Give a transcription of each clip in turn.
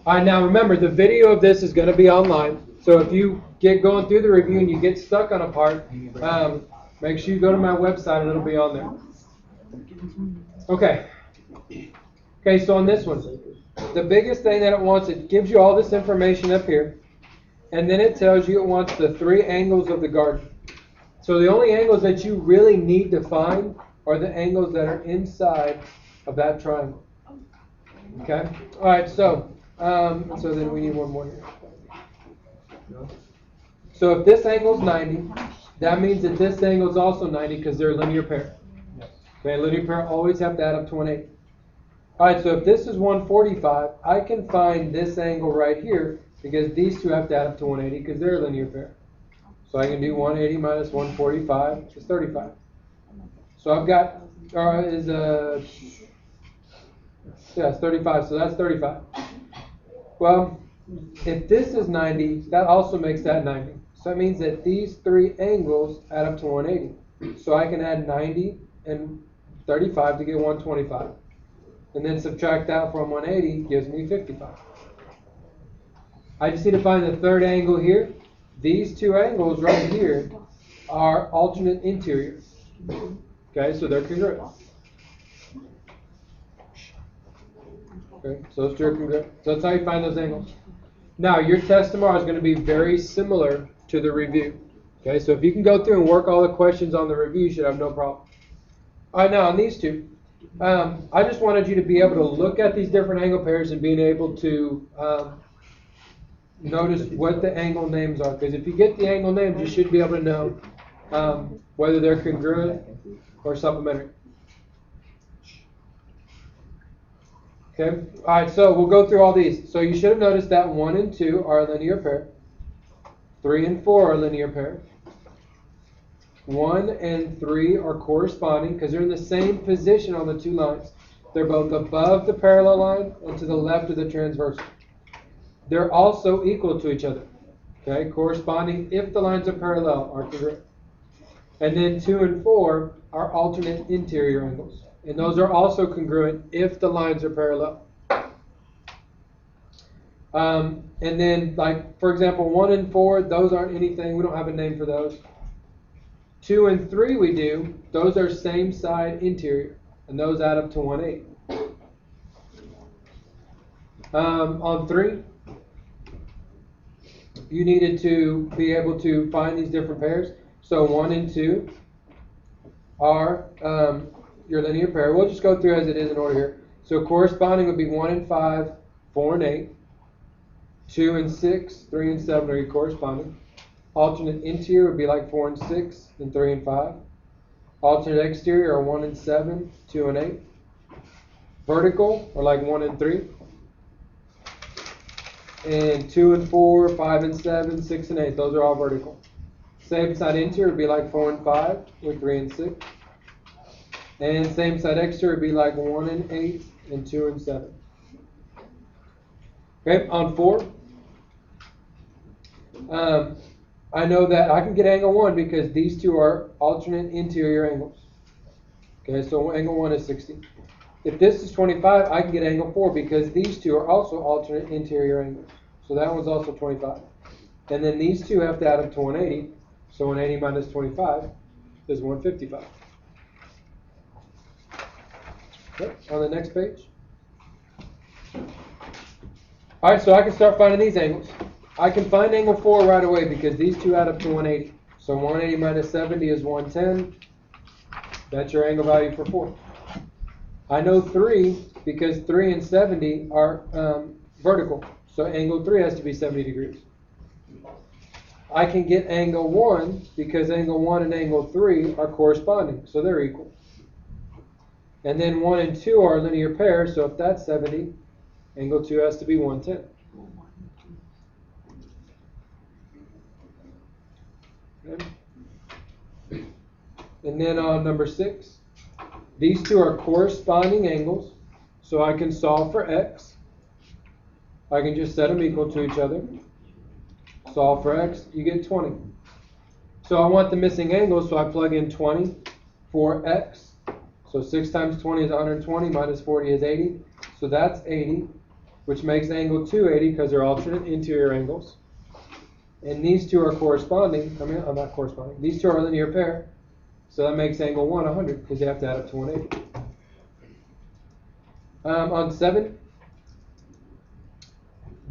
All right, now remember, the video of this is going to be online. So if you get going through the review and you get stuck on a part, make sure you go to my website and it'll be on there. Okay. Okay, so on this one, the biggest thing that it wants, it gives you all this information up here, and then it tells you it wants the 3 angles of the garden. So the only angles that you really need to find are the angles that are inside of that triangle. Okay? All right, so then we need one more here. So if this angle is 90, that means that this angle is also 90 because they're a linear pair. Okay, linear pair always have to add up to 180. All right, so if this is 145, I can find this angle right here because these two have to add up to 180 because they're a linear pair. So I can do 180 minus 145 is 35. So I've got, it's 35, so that's 35. Well, if this is 90, that also makes that 90. So that means that these 3 angles add up to 180. So I can add 90 and 35 to get 125. And then subtract that from 180 gives me 55. I just need to find the 3rd angle here. These 2 angles right here are alternate interior. Okay, so they're congruent. Okay, so those 2 are congruent. So that's how you find those angles. Now, your test tomorrow is going to be very similar to the review. Okay, so if you can go through and work all the questions on the review, you should have no problem. All right, now on these 2, I just wanted you to be able to look at these different angle pairs and being able to notice what the angle names are. Because if you get the angle names, you should be able to know whether they're congruent or supplementary. Okay. All right. So we'll go through all these. So you should have noticed that 1 and 2 are a linear pair. 3 and 4 are a linear pair. 1 and 3 are corresponding because they're in the same position on the 2 lines. They're both above the parallel line and to the left of the transversal. They're also equal to each other. Okay, corresponding if the lines are parallel are congruent. And then 2 and 4 are alternate interior angles. And those are also congruent if the lines are parallel. And then, like, for example, 1 and 4, those aren't anything. We don't have a name for those. 2 and 3 we do. Those are same side interior. And those add up to 180. On 3, you needed to be able to find these different pairs. So 1 and 2 are your linear pair. We'll just go through as it is in order here. So corresponding would be 1 and 5, 4 and 8. 2 and 6, 3 and 7 are your corresponding. Alternate interior would be like 4 and 6 and 3 and 5. Alternate exterior are 1 and 7, 2 and 8. Vertical are like 1 and 3. And 2 and 4, 5 and 7, 6 and 8. Those are all vertical. Same side interior would be like 4 and 5 or 3 and 6. And same side exterior would be like 1 and 8 and 2 and 7. Okay, on 4, I know that I can get angle 1 because these 2 are alternate interior angles. Okay, so angle 1 is 60. If this is 25, I can get angle 4 because these 2 are also alternate interior angles. So that one's also 25. And then these 2 have to add up to 180. So 180 minus 25 is 155. Okay, on the next page. All right, so I can start finding these angles. I can find angle 4 right away because these 2 add up to 180. So 180 minus 70 is 110. That's your angle value for 4. I know 3 because 3 and 70 are vertical. So angle 3 has to be 70 degrees. I can get angle 1 because angle 1 and angle 3 are corresponding. So they're equal. And then 1 and 2 are a linear pair. So if that's 70, angle 2 has to be 110. Okay. And then on number 6, these 2 are corresponding angles, so I can solve for x. I can just set them equal to each other. Solve for x, you get 20. So I want the missing angle, so I plug in 20 for x. So 6 times 20 is 120, minus 40 is 80. So that's 80. which makes angle 280 because they're alternate interior angles. And these two are corresponding, not corresponding, these two are a linear pair. So that makes angle 1 100 because you have to add up to 180. On 7,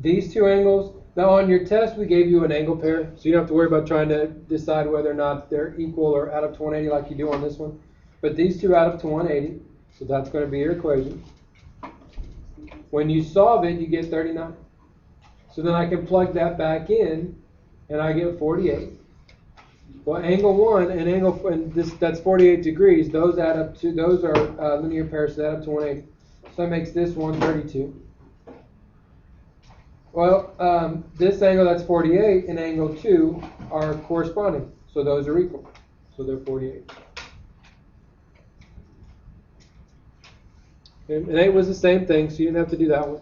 these two angles, now on your test we gave you an angle pair, so you don't have to worry about trying to decide whether or not they're equal or add up to 180 like you do on this one. But these two add up to 180, so that's going to be your equation. When you solve it, you get 39. So then I can plug that back in, and I get 48. Well, angle 1 and that's 48 degrees. Those add up to, those are linear pairs, so they add up to 180. So that makes this 132. Well, this angle that's 48 and angle 2 are corresponding, so those are equal. So they're 48. And 8 was the same thing, so you didn't have to do that one.